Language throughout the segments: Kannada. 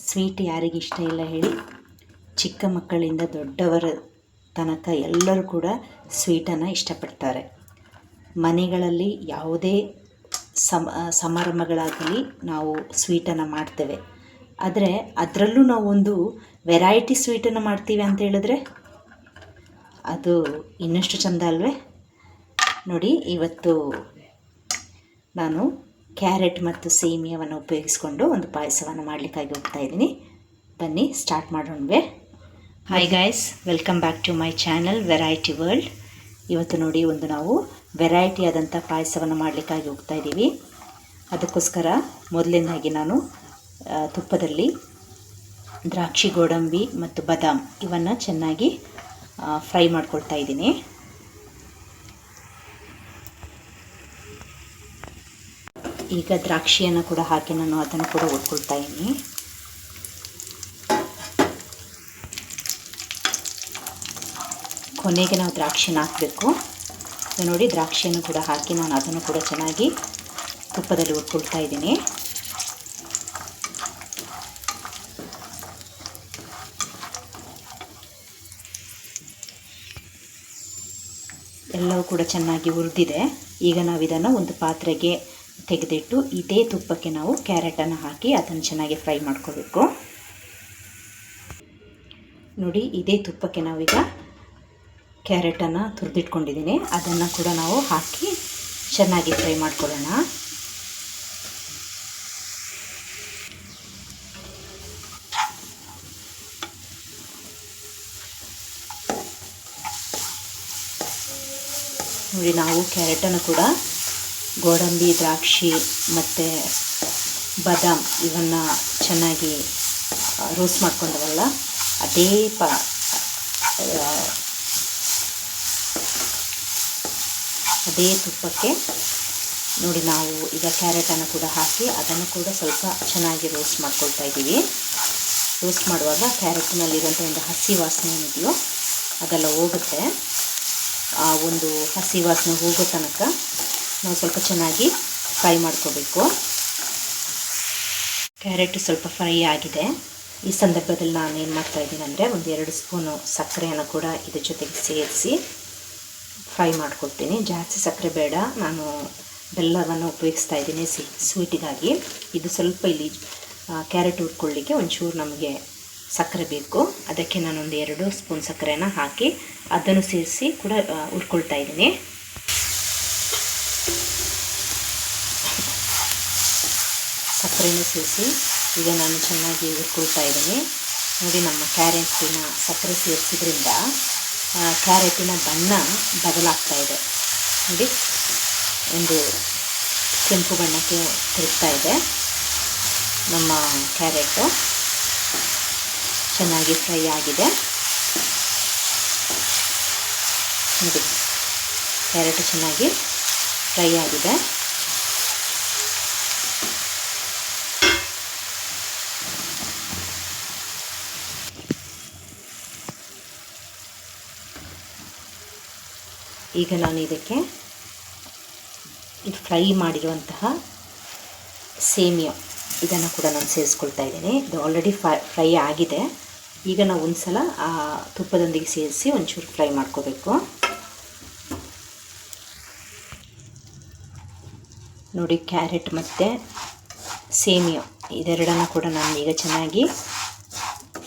ಸ್ವೀಟ್ ಯಾರಿಗಿಷ್ಟ ಇಲ್ಲ ಹೇಳಿ. ಚಿಕ್ಕ ಮಕ್ಕಳಿಂದ ದೊಡ್ಡವರ ತನಕ ಎಲ್ಲರೂ ಕೂಡ ಸ್ವೀಟನ್ನು ಇಷ್ಟಪಡ್ತಾರೆ. ಮನೆಗಳಲ್ಲಿ ಯಾವುದೇ ಸಮಾರಂಭಗಳಾಗಲಿ ನಾವು ಸ್ವೀಟನ್ನು ಮಾಡ್ತೇವೆ. ಆದರೆ ಅದರಲ್ಲೂ ನಾವು ಒಂದು ವೆರೈಟಿ ಸ್ವೀಟನ್ನು ಮಾಡ್ತೀವಿ ಅಂತ ಹೇಳಿದ್ರೆ ಅದು ಇನ್ನಷ್ಟು ಚೆಂದ ಅಲ್ವೇ. ನೋಡಿ, ಇವತ್ತು ನಾನು ಕ್ಯಾರೆಟ್ ಮತ್ತು ಸೇಮಿಯಾವನ್ನು ಉಪಯೋಗಿಸ್ಕೊಂಡು ಒಂದು ಪಾಯಸವನ್ನು ಮಾಡಲಿಕ್ಕಾಗಿ ಹೋಗ್ತಾ ಇದ್ದೀನಿ. ಬನ್ನಿ ಸ್ಟಾರ್ಟ್ ಮಾಡೋಣವೇ. Hi guys, welcome back to my channel variety world. ಇವತ್ತು ನೋಡಿ, ಒಂದು ನಾವು ವೆರೈಟಿ ಆದಂಥ ಪಾಯಸವನ್ನು ಮಾಡಲಿಕ್ಕಾಗಿ ಹೋಗ್ತಾ ಇದ್ದೀವಿ. ಅದಕ್ಕೋಸ್ಕರ ಮೊದಲನೇದಾಗಿ ನಾನು ತುಪ್ಪದಲ್ಲಿ ದ್ರಾಕ್ಷಿ, ಗೋಡಂಬಿ ಮತ್ತು ಬಾದಾಮ್ ಇವನ್ನು ಚೆನ್ನಾಗಿ ಫ್ರೈ ಮಾಡ್ಕೊಳ್ತಾ ಇದ್ದೀನಿ. ಈಗ ದ್ರಾಕ್ಷಿಯನ್ನು ಕೂಡ ಹಾಕಿ ನಾನು ಅದನ್ನು ಕೂಡ ಹುರ್ಕೊಳ್ತಾ ಇದ್ದೀನಿ. ಕೊನೆಗೆ ನಾವು ದ್ರಾಕ್ಷಿನ ಹಾಕಬೇಕು. ನೋಡಿ, ದ್ರಾಕ್ಷಿಯನ್ನು ಕೂಡ ಹಾಕಿ ನಾನು ಅದನ್ನು ಕೂಡ ಚೆನ್ನಾಗಿ ತುಪ್ಪದಲ್ಲಿ ಹುರ್ಕೊಳ್ತಾ ಇದ್ದೀನಿ. ಎಲ್ಲವೂ ಕೂಡ ಚೆನ್ನಾಗಿ ಹುರಿದಿದೆ. ಈಗ ನಾವು ಇದನ್ನು ಒಂದು ಪಾತ್ರೆಗೆ ತೆಗೆದಿಟ್ಟು ಇದೇ ತುಪ್ಪಕ್ಕೆ ನಾವು ಕ್ಯಾರೆಟನ್ನು ಹಾಕಿ ಅದನ್ನು ಚೆನ್ನಾಗಿ ಫ್ರೈ ಮಾಡ್ಕೋಬೇಕು. ನೋಡಿ, ಇದೇ ತುಪ್ಪಕ್ಕೆ ನಾವೀಗ ಕ್ಯಾರೆಟನ್ನು ತುರಿದಿಟ್ಕೊಂಡಿದ್ದೀನಿ, ಅದನ್ನು ಕೂಡ ನಾವು ಹಾಕಿ ಚೆನ್ನಾಗಿ ಫ್ರೈ ಮಾಡ್ಕೊಳ್ಳೋಣ. ನೋಡಿ, ನಾವು ಕ್ಯಾರೆಟನ್ನು ಕೂಡ ಗೋಡಂಬಿ, ದ್ರಾಕ್ಷಿ ಮತ್ತು ಬಾದಾಮ್ ಇವನ್ನು ಚೆನ್ನಾಗಿ ರೋಸ್ಟ್ ಮಾಡ್ಕೊಂಡವಲ್ಲ ಅದೇ ತುಪ್ಪಕ್ಕೆ ನೋಡಿ ನಾವು ಈಗ ಕ್ಯಾರೆಟನ್ನು ಕೂಡ ಹಾಕಿ ಅದನ್ನು ಕೂಡ ಸ್ವಲ್ಪ ಚೆನ್ನಾಗಿ ರೋಸ್ಟ್ ಮಾಡ್ಕೊಳ್ತಾ ಇದ್ದೀವಿ. ರೋಸ್ಟ್ ಮಾಡುವಾಗ ಕ್ಯಾರೆಟಿನಲ್ಲಿರುವಂಥ ಒಂದು ಹಸಿ ವಾಸನೆ ಏನಿದೆಯೋ ಅದೆಲ್ಲ ಹೋಗುತ್ತೆ. ಆ ಒಂದು ಹಸಿ ವಾಸನೆ ಹೋಗೋ ತನಕ ನಾವು ಸ್ವಲ್ಪ ಚೆನ್ನಾಗಿ ಫ್ರೈ ಮಾಡ್ಕೋಬೇಕು. ಕ್ಯಾರೆಟ್ ಸ್ವಲ್ಪ ಫ್ರೈ ಆಗಿದೆ. ಈ ಸಂದರ್ಭದಲ್ಲಿ ನಾನು ಏನು ಮಾಡ್ತಾಯಿದ್ದೀನಿ ಅಂದರೆ 1-2 ಸ್ಪೂನು ಸಕ್ಕರೆಯನ್ನು ಕೂಡ ಇದ್ರ ಜೊತೆಗೆ ಸೇರಿಸಿ ಫ್ರೈ ಮಾಡ್ಕೊಳ್ತೀನಿ. ಜಾಸ್ತಿ ಸಕ್ಕರೆ ಬೇಡ, ನಾನು ಬೆಲ್ಲವನ್ನು ಉಪಯೋಗಿಸ್ತಾ ಇದ್ದೀನಿ ಸ್ವೀಟಿಗಾಗಿ. ಇದು ಸ್ವಲ್ಪ ಇಲ್ಲಿ ಕ್ಯಾರೆಟ್ ಹುರ್ಕೊಳ್ಳಿಕ್ಕೆ ಒಂಚೂರು ನಮಗೆ ಸಕ್ಕರೆ ಬೇಕು. ಅದಕ್ಕೆ ನಾನೊಂದು 2 ಸ್ಪೂನ್ ಸಕ್ಕರೆಯನ್ನು ಹಾಕಿ ಅದನ್ನು ಸೇರಿಸಿ ಕೂಡ ಹುರ್ಕೊಳ್ತಾ ಇದ್ದೀನಿ. ಸಕ್ಕರೆಯನ್ನು ಸೇರಿಸಿ ಈಗ ನಾನು ಚೆನ್ನಾಗಿ ಹುರ್ಕೊಳ್ತಾ ಇದ್ದೀನಿ. ನೋಡಿ, ನಮ್ಮ ಕ್ಯಾರೆಟಿನ ಸಕ್ಕರೆ ಸೇರಿಸಿದ್ರಿಂದ ಕ್ಯಾರೆಟಿನ ಬಣ್ಣ ಬದಲಾಗ್ತಾ ಇದೆ. ನೋಡಿ, ಒಂದು ಕೆಂಪು ಬಣ್ಣಕ್ಕೆ ತಿರುಗ್ತಾ ಇದೆ. ನಮ್ಮ ಕ್ಯಾರೆಟು ಚೆನ್ನಾಗಿ ಫ್ರೈ ಆಗಿದೆ. ನೋಡಿ, ಕ್ಯಾರೆಟ್ ಚೆನ್ನಾಗಿ ಫ್ರೈ ಆಗಿದೆ. ಈಗ ನಾನು ಇದಕ್ಕೆ ಫ್ರೈ ಮಾಡಿರುವಂತಹ ಸೇಮಿಯಾ ಇದನ್ನು ಕೂಡ ನಾನು ಸೇರಿಸ್ಕೊಳ್ತಾ ಇದ್ದೀನಿ. ಇದು ಆಲ್ರೆಡಿ ಫ್ರೈ ಆಗಿದೆ. ಈಗ ನಾವು ಒಂದು ಸಲ ಆ ತುಪ್ಪದೊಂದಿಗೆ ಸೇರಿಸಿ ಒಂಚೂರು ಫ್ರೈ ಮಾಡ್ಕೋಬೇಕು. ನೋಡಿ, ಕ್ಯಾರೆಟ್ ಮತ್ತು ಸೇಮಿಯಾ ಇದೆರಡನ್ನು ಕೂಡ ನಾನು ಈಗ ಚೆನ್ನಾಗಿ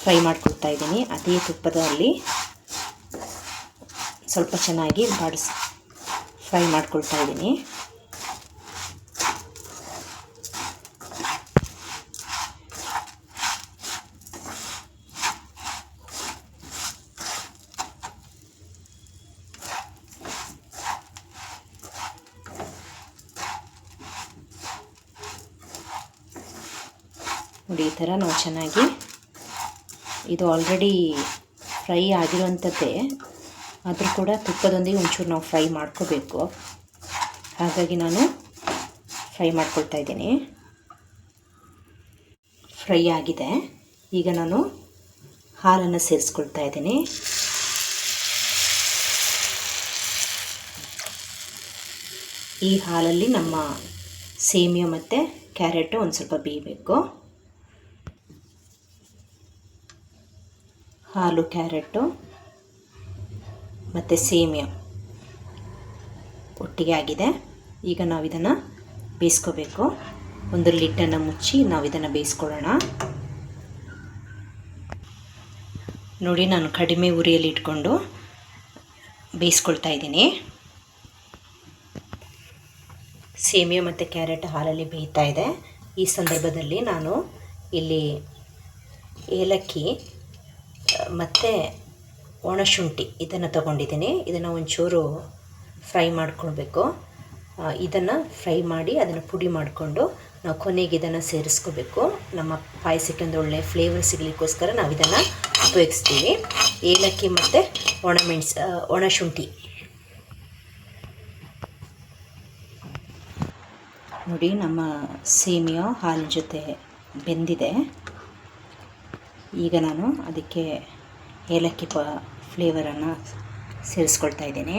ಫ್ರೈ ಮಾಡ್ಕೊಳ್ತಾ ಇದ್ದೀನಿ. ಅದೇ ತುಪ್ಪದಲ್ಲಿ ಸ್ವಲ್ಪ ಚೆನ್ನಾಗಿ ಫ್ರೈ ಮಾಡ್ಕೊಳ್ತಾ ಇದ್ದೀನಿ. ನೋಡಿ, ಈ ಥರ ನಾವು ಚೆನ್ನಾಗಿ ಇದು ಆಲ್ರೆಡಿ ಫ್ರೈ ಆಗಿರುವಂಥದ್ದೇ, ಆದರೂ ಕೂಡ ತುಪ್ಪದೊಂದಿಗೆ ಒಂಚೂರು ನಾವು ಫ್ರೈ ಮಾಡ್ಕೋಬೇಕು. ಹಾಗಾಗಿ ನಾನು ಫ್ರೈ ಮಾಡ್ಕೊಳ್ತಾ ಇದ್ದೀನಿ. ಫ್ರೈ ಆಗಿದೆ. ಈಗ ನಾನು ಹಾಲನ್ನು ಸೇರಿಸ್ಕೊಳ್ತಾ ಇದ್ದೀನಿ. ಈ ಹಾಲಲ್ಲಿ ನಮ್ಮ ಸೇಮಿಯಾ ಮತ್ತು ಕ್ಯಾರೆಟು ಒಂದು ಸ್ವಲ್ಪ ಬೇಯಬೇಕು. ಹಾಲು, ಕ್ಯಾರೆಟು ಮತ್ತು ಸೇಮಿಯಾ ಒಟ್ಟಿಗೆ ಆಗಿದೆ. ಈಗ ನಾವು ಇದನ್ನು ಬೇಯಿಸ್ಕೋಬೇಕು. ಒಂದು ಲಿಡ್ಡನ್ನು ಮುಚ್ಚಿ ನಾವು ಇದನ್ನು ಬೇಯಿಸ್ಕೊಳ್ಳೋಣ. ನೋಡಿ, ನಾನು ಕಡಿಮೆ ಉರಿಯಲ್ಲಿ ಇಟ್ಕೊಂಡು ಬೇಯಿಸ್ಕೊಳ್ತಾ ಇದ್ದೀನಿ. ಸೇಮಿಯಾ ಮತ್ತು ಕ್ಯಾರೆಟ್ ಹಾಲಲ್ಲಿ ಬೇಯ್ತಾ ಇದೆ. ಈ ಸಂದರ್ಭದಲ್ಲಿ ನಾನು ಇಲ್ಲಿ ಏಲಕ್ಕಿ ಮತ್ತು ಒಣಶುಂಠಿ ಇದನ್ನು ತೊಗೊಂಡಿದ್ದೀನಿ. ಇದನ್ನು ಒಂಚೂರು ಫ್ರೈ ಮಾಡ್ಕೊಳ್ಬೇಕು. ಇದನ್ನು ಫ್ರೈ ಮಾಡಿ ಅದನ್ನು ಪುಡಿ ಮಾಡಿಕೊಂಡು ನಾವು ಕೊನೆಗೆ ಇದನ್ನು ಸೇರಿಸ್ಕೋಬೇಕು. ನಮ್ಮ ಪಾಯಸಕ್ಕೆ ಒಂದು ಒಳ್ಳೆಯ ಫ್ಲೇವರ್ ಸಿಗಲಿಕ್ಕೋಸ್ಕರ ನಾವು ಇದನ್ನು ಉಪಯೋಗಿಸ್ತೀವಿ. ಏಲಕ್ಕಿ ಮತ್ತು ಒಣಶುಂಠಿ ನೋಡಿ, ನಮ್ಮ ಸೇಮಿಯಾ ಹಾಲಿನ ಜೊತೆ ಬೆಂದಿದೆ. ಈಗ ನಾನು ಅದಕ್ಕೆ ಏಲಕ್ಕಿ ಫ್ಲೇವರನ್ನು ಸೇರಿಸ್ಕೊಳ್ತಾ ಇದ್ದೀನಿ.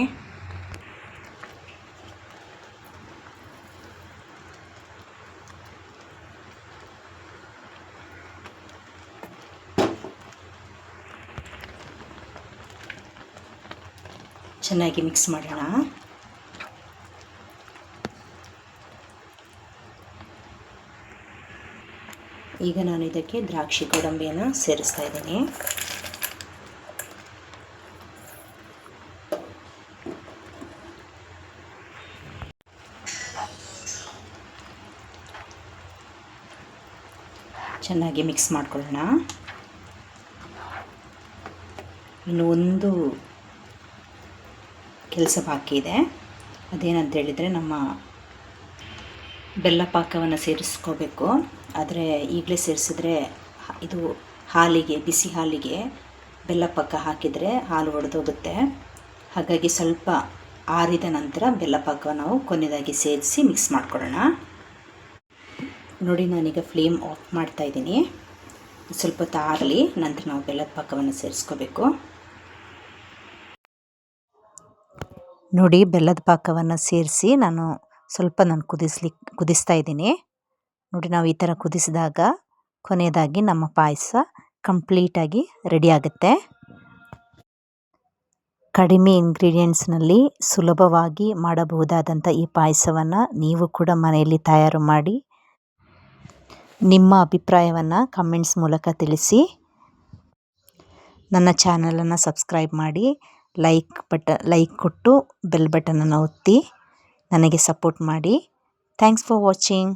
ಚೆನ್ನಾಗಿ ಮಿಕ್ಸ್ ಮಾಡೋಣ. ಈಗ ನಾನು ಇದಕ್ಕೆ ದ್ರಾಕ್ಷಿ ಗೋಡಂಬಿಯನ್ನು ಸೇರಿಸ್ತಾ ಇದ್ದೀನಿ. ಚೆನ್ನಾಗಿ ಮಿಕ್ಸ್ ಮಾಡ್ಕೊಳ್ಳೋಣ. ಇನ್ನು ಒಂದು ಕೆಲಸ ಬಾಕಿ ಇದೆ. ಅದೇನಂತ ಹೇಳಿದರೆ, ನಮ್ಮ ಬೆಲ್ಲ ಪಾಕವನ್ನು ಸೇರಿಸ್ಕೋಬೇಕು. ಆದರೆ ಈಗಲೇ ಸೇರಿಸಿದ್ರೆ ಇದು ಬಿಸಿ ಹಾಲಿಗೆ ಬೆಲ್ಲ ಪಾಕ ಹಾಕಿದರೆ ಹಾಲು ಒಡೆದೋಗುತ್ತೆ. ಹಾಗಾಗಿ ಸ್ವಲ್ಪ ಆರಿದ ನಂತರ ಬೆಲ್ಲ ಪಾಕವನ್ನು ನಾವು ಕೊನೆಯದಾಗಿ ಸೇರಿಸಿ ಮಿಕ್ಸ್ ಮಾಡ್ಕೊಳ್ಳೋಣ. ನೋಡಿ, ನಾನೀಗ ಫ್ಲೇಮ್ ಆಫ್ ಮಾಡ್ತಾ ಇದ್ದೀನಿ. ಸ್ವಲ್ಪ ಹೊತ್ತು ಆರಲಿ, ನಂತರ ನಾವು ಬೆಲ್ಲದ ಪಾಕವನ್ನು ಸೇರಿಸ್ಕೋಬೇಕು. ನೋಡಿ, ಬೆಲ್ಲದ ಪಾಕವನ್ನು ಸೇರಿಸಿ ನಾನು ಕುದಿಸ್ತಾ ಇದ್ದೀನಿ. ನೋಡಿ, ನಾವು ಈ ಥರ ಕುದಿಸಿದಾಗ ಕೊನೆಯದಾಗಿ ನಮ್ಮ ಪಾಯಸ ಕಂಪ್ಲೀಟಾಗಿ ರೆಡಿ ಆಗುತ್ತೆ. ಕಡಿಮೆ ಇಂಗ್ರೀಡಿಯೆಂಟ್ಸ್ನಲ್ಲಿ ಸುಲಭವಾಗಿ ಮಾಡಬಹುದಾದಂಥ ಈ ಪಾಯಸವನ್ನು ನೀವು ಕೂಡ ಮನೆಯಲ್ಲಿ ತಯಾರು ಮಾಡಿ ನಿಮ್ಮ ಅಭಿಪ್ರಾಯವನ್ನು ಕಮೆಂಟ್ಸ್ ಮೂಲಕ ತಿಳಿಸಿ. ನನ್ನ ಚಾನಲನ್ನು ಸಬ್ಸ್ಕ್ರೈಬ್ ಮಾಡಿ, ಲೈಕ್ ಕೊಟ್ಟು ಬೆಲ್ ಬಟನನ್ನು ಒತ್ತಿ ನನಗೆ ಸಪೋರ್ಟ್ ಮಾಡಿ. Thanks for watching.